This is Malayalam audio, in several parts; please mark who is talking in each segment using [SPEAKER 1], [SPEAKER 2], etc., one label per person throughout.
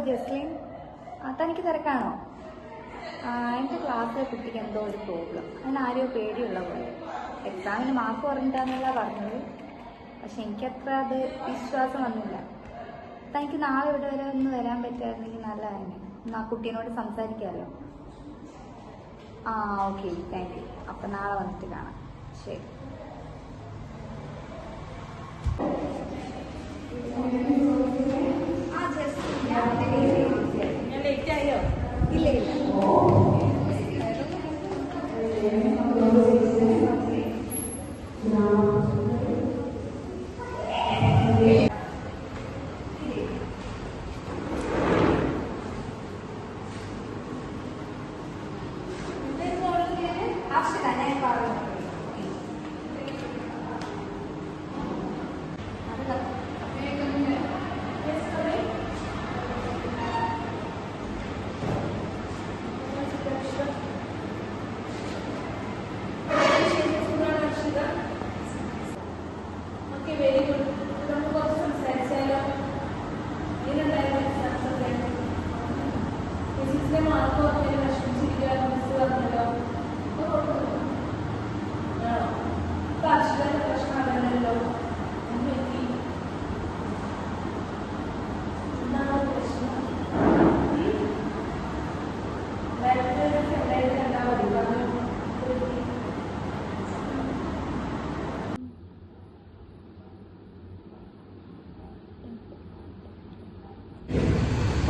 [SPEAKER 1] ജസ്ലിൻ, തനിക്ക് തിരക്കാണോ? എൻ്റെ ക്ലാസ്സിലെ കുട്ടിക്ക് എന്തോ ഒരു പ്രോബ്ലം, അതിന് ആരെയോ പേടിയുള്ള പോലെ. എക്സാമിന് മാർക്ക് കുറഞ്ഞിട്ടാന്നല്ല പറഞ്ഞത്, പക്ഷെ എനിക്കത്ര അത് വിശ്വാസം വന്നില്ല. തനിക്ക് നാളെ ഇവിടെ വരെ ഒന്ന് വരാൻ പറ്റുമായിരുന്നെങ്കിൽ നല്ലതായിരുന്നു. ഒന്ന് ആ കുട്ടീനോട് സംസാരിക്കാമല്ലോ. Okay, thank you. അപ്പം നാളെ വന്നിട്ട് കാണാം. ശരി. ഇല്ല ഇല്ല.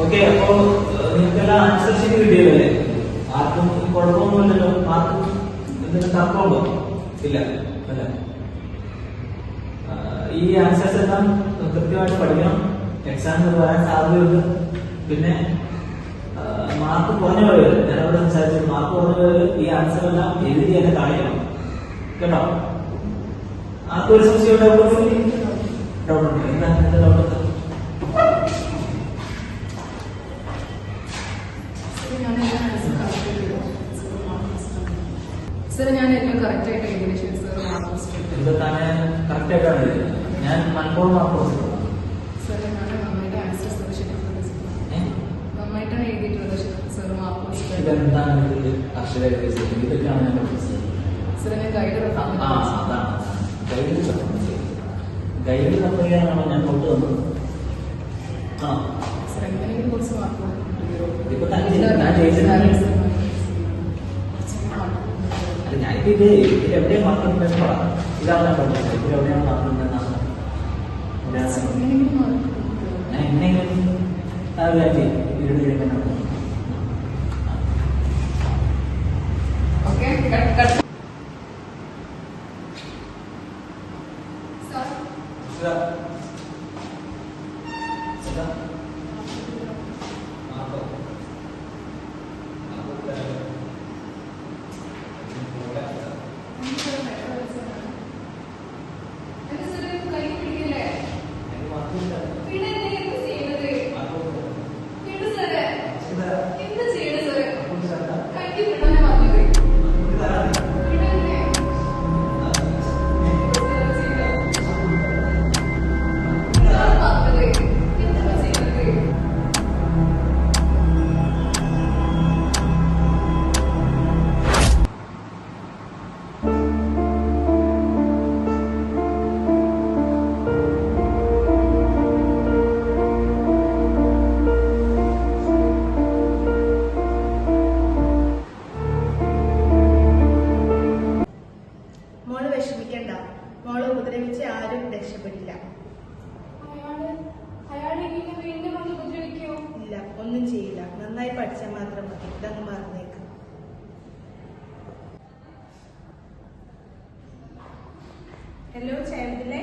[SPEAKER 2] ഓക്കെ, അപ്പോ നിങ്ങൾക്കെല്ലാം ആൻസർ ഷീറ്റ് കിട്ടിയതല്ലേ? ആർക്കും കുഴപ്പമൊന്നുമില്ലല്ലോ? ആർക്കും എന്തെങ്കിലും തർക്കമുണ്ടോ? ഇല്ല അല്ല. ഈ ആൻസേഴ്സ് എല്ലാം കൃത്യമായിട്ട് പഠിക്കണം. എക്സാമിന് വരാൻ സാധ്യതയുണ്ട്. പിന്നെ മാർക്ക് കുറഞ്ഞവര്, ഞാനവിടെ സംസാരിച്ചു, മാർക്ക് കുറഞ്ഞവര് ഈ ആൻസർ എല്ലാം എഴുതി തന്നെ കാണിക്കണം കേട്ടോ. ആർക്കും ഒരു സംശയം ഡൗട്ടുണ്ട്? എന്താ ഡൗട്ട്?
[SPEAKER 3] സാർ, ഞാൻ എല്ലാം കറക്റ്റ് ആയിട്ട് എഴുതിയ സാർ
[SPEAKER 2] കറക്റ്റ് ആയിട്ടാണ് എഴുതിയത്. ഞാൻ മലപ്പുറം മാർക്ക്
[SPEAKER 3] സാർ, ഞാൻ നന്നായിട്ട് ആൻസർ നന്നായിട്ടാണ് എഴുതിയിട്ടുള്ളത് സാർ. മാർക്ക്
[SPEAKER 2] ഇതെന്താണ് ഇതൊക്കെയാണ് ഞാൻ പഠിച്ചത്.
[SPEAKER 3] സാർ, ഞാൻ ഗൈഡ്
[SPEAKER 2] ഗൈഡ് റെഫർ ചെയ്യാനാണോ ഞാൻ കൊണ്ട് വന്നത്?
[SPEAKER 3] സാർ, എങ്ങനെയെങ്കിലും കുറച്ച് മാർക്ക്
[SPEAKER 2] ഇപ്പൊ ഇതിലെവിടെയാണ് മാർക്ക് ഉണ്ടെന്ന് പറയാം. ഇതാണ് ഞാൻ പഠിച്ചത്. ഇതിലെവിടെയാണ് മാർക്ക് ഉണ്ടെന്നാണ് ഞാൻ എന്നെങ്കിലും
[SPEAKER 4] മോളെ ഉപദ്രവിച്ച് ആരും രക്ഷപ്പെടില്ല. ഇല്ല, ഒന്നും ചെയ്യില്ല. നന്നായി പഠിച്ചാൽ മാത്രം മതി. ഇതങ്ങ് മറന്നേക്ക്. ഹലോ ചൈൽഡിലെ